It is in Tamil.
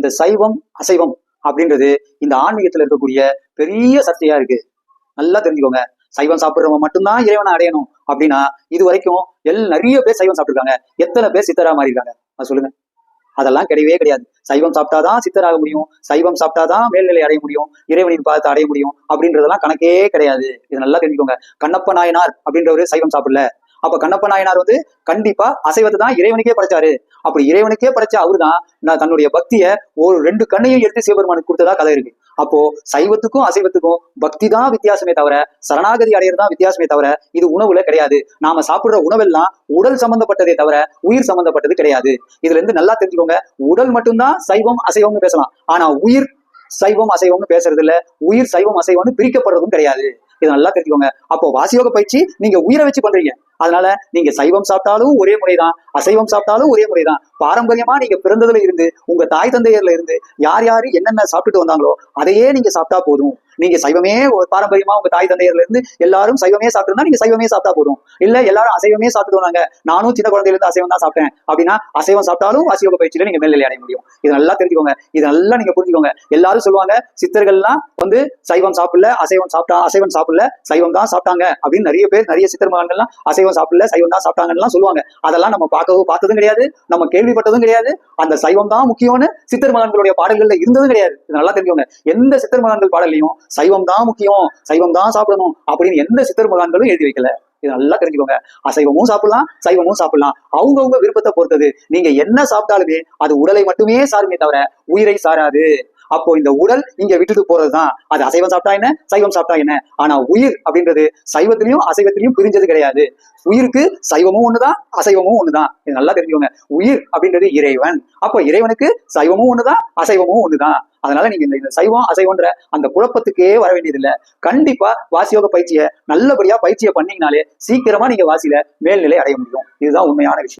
இந்த சைவம் அசைவம் அப்படின்றது இந்த ஆன்மீகத்துல இருக்கக்கூடிய பெரிய சர்ச்சையா இருக்கு. நல்லா தெரிஞ்சுக்கோங்க. சைவம் சாப்பிடுறவங்க மட்டும்தான் இறைவனை அடையணும் அப்படின்னா இது வரைக்கும் நிறைய பேர் சைவம் சாப்பிட்டுருக்காங்க. எத்தனை பேர் சித்தரா மாறி இருக்காங்க அது சொல்லுங்க. அதெல்லாம் கிடையவே கிடையாது. சைவம் சாப்பிட்டாதான் சித்தராக முடியும், சைவம் சாப்பிட்டாதான் மேல்நிலை அடைய முடியும், இறைவனின் பாதத்தை அடைய முடியும் அப்படின்றதெல்லாம் கணக்கே கிடையாது. இது நல்லா தெரிஞ்சுக்கோங்க. கண்ணப்ப நாயனார் அப்படின்றவரு சைவம் சாப்பிடல. அப்ப கண்ணப்ப நாயனார் கண்டிப்பா அசைவத்தை தான் இறைவனுக்கே படைச்சாரு. அப்படி இறைவனுக்கே படைச்ச அவருதான் நான் தன்னுடைய பக்திய ஒரு 2 கண்ணையும் எடுத்து சிவபெருமானுக்கு கொடுத்ததா கதை இருக்கு. அப்போ சைவத்துக்கும் அசைவத்துக்கும் பக்தி தான் வித்தியாசமே தவிர சரணாகதி அடையறதுதான் வித்தியாசமே தவிர இது உணவுல கிடையாது. நாம சாப்பிடுற உணவெல்லாம் உடல் சம்பந்தப்பட்டதே தவிர உயிர் சம்பந்தப்பட்டது கிடையாது. இதுல இருந்து நல்லா தெரிஞ்சுக்கோங்க. உடல் மட்டும்தான் சைவம் அசைவம்னு பேசலாம். ஆனா உயிர் சைவம் அசைவம்னு பேசுறது இல்ல, உயிர் சைவம் அசைவம்னு பிரிக்கப்படுறதும் கிடையாது. இதை நல்லா தெரிஞ்சுக்கோங்க. அப்போ வாசியோக பயிற்சி நீங்க உயிரை வச்சு பண்றீங்க. அதனால நீங்க சைவம் சாப்பிட்டாலும் ஒரே முறைதான், அசைவம் சாப்பிட்டாலும் ஒரே முறைதான். பாரம்பரியமா நீங்க பிறந்ததுல இருந்து உங்க தாய் தந்தையர்ல இருந்து யார் யாரு என்னென்ன சாப்பிட்டுட்டு வந்தாங்களோ அதையே நீங்க சாப்பிட்டா போதும். நீங்க சைவமே பாரம்பரியமா உங்க தாய் தந்தையர்ல இருந்து எல்லாரும் சைவமே சாப்பிட்டுருந்தா நீங்க சைவமே சாப்பிட்டா போதும். இல்ல எல்லாரும் அசைவமே சாப்பிட்டு வந்தாங்க, நானும் சின்ன குழந்தையில இருந்து அசைவம் தான் சாப்பிட்டேன் அப்படின்னா அசைவம் சாப்பிட்டாலும் வாசியோக பயிற்சியில நீங்க மேல்நிலை அடைய முடியும். இது நல்லா தெரிஞ்சுக்கோங்க. இது நல்லா நீங்க புரிஞ்சுக்கோங்க. எல்லாரும் சொல்லுவாங்க சித்தர்கள்லாம் சைவம் சாப்பிடல, அசைவம் சாப்பிடல, சைவம் தான் சாப்பிட்டாங்க அப்படின்னு நிறைய பேர் நிறைய சித்தர் மகான்கள்லாம் அசைவம் சாப்பிடல சைவம் தான் சாப்பிட்டாங்கன்னு சொல்லுவாங்க. அதெல்லாம் நம்ம பார்த்ததும் கிடையாது, நம்ம கேள்விப்பட்டதும் கிடையாது. அந்த சைவம் தான் முக்கியம்னு சித்தர் மகான்களுடைய பாடல்கள்ல இருந்ததும் கிடையாது. இது நல்லா தெரிஞ்சுக்கோங்க. எந்த சித்தர் மகான்கள் பாடல்லையும் சைவம் தான் முக்கியம், சைவம் தான் சாப்பிடணும் அப்படின்னு எந்த சித்தர் மகான்களும் எழுதி வைக்கல. இது நல்லா தெரிஞ்சுக்கோங்க. அசைவமும் சாப்பிடலாம், சைவமும் சாப்பிடலாம். அவங்கவுங்க விருப்பத்தை பொறுத்தது. நீங்க என்ன சாப்பிட்டாலுமே அது உடலை மட்டுமே சாருமே தவிர உயிரை சாராது. அப்போ இந்த உடல் இங்க விட்டுட்டு போறதுதான். அது அசைவம் சாப்பிட்டா என்ன, சைவம் சாப்பிட்டா என்ன. ஆனா உயிர் அப்படின்றது சைவத்திலையும் அசைவத்திலையும் பிரிஞ்சது கிடையாது. உயிருக்கு சைவமும் ஒண்ணுதான், அசைவமும் ஒண்ணுதான். இது நல்லா தெரிஞ்சுக்கோங்க. உயிர் அப்படின்றது இறைவன். அப்போ இறைவனுக்கு சைவமும் ஒண்ணுதான், அசைவமும் ஒண்ணுதான். அதனால நீங்க இந்த சைவம் அசைவன்ற அந்த குழப்பத்துக்கே வர வேண்டியதில்லை. கண்டிப்பா வாசியோக பயிற்சியை நல்லபடியா பயிற்சியை பண்ணீங்கனாலே சீக்கிரமா நீங்க வாசியில மேல்நிலை அடைய முடியும். இதுதான் உண்மையான விஷயம்.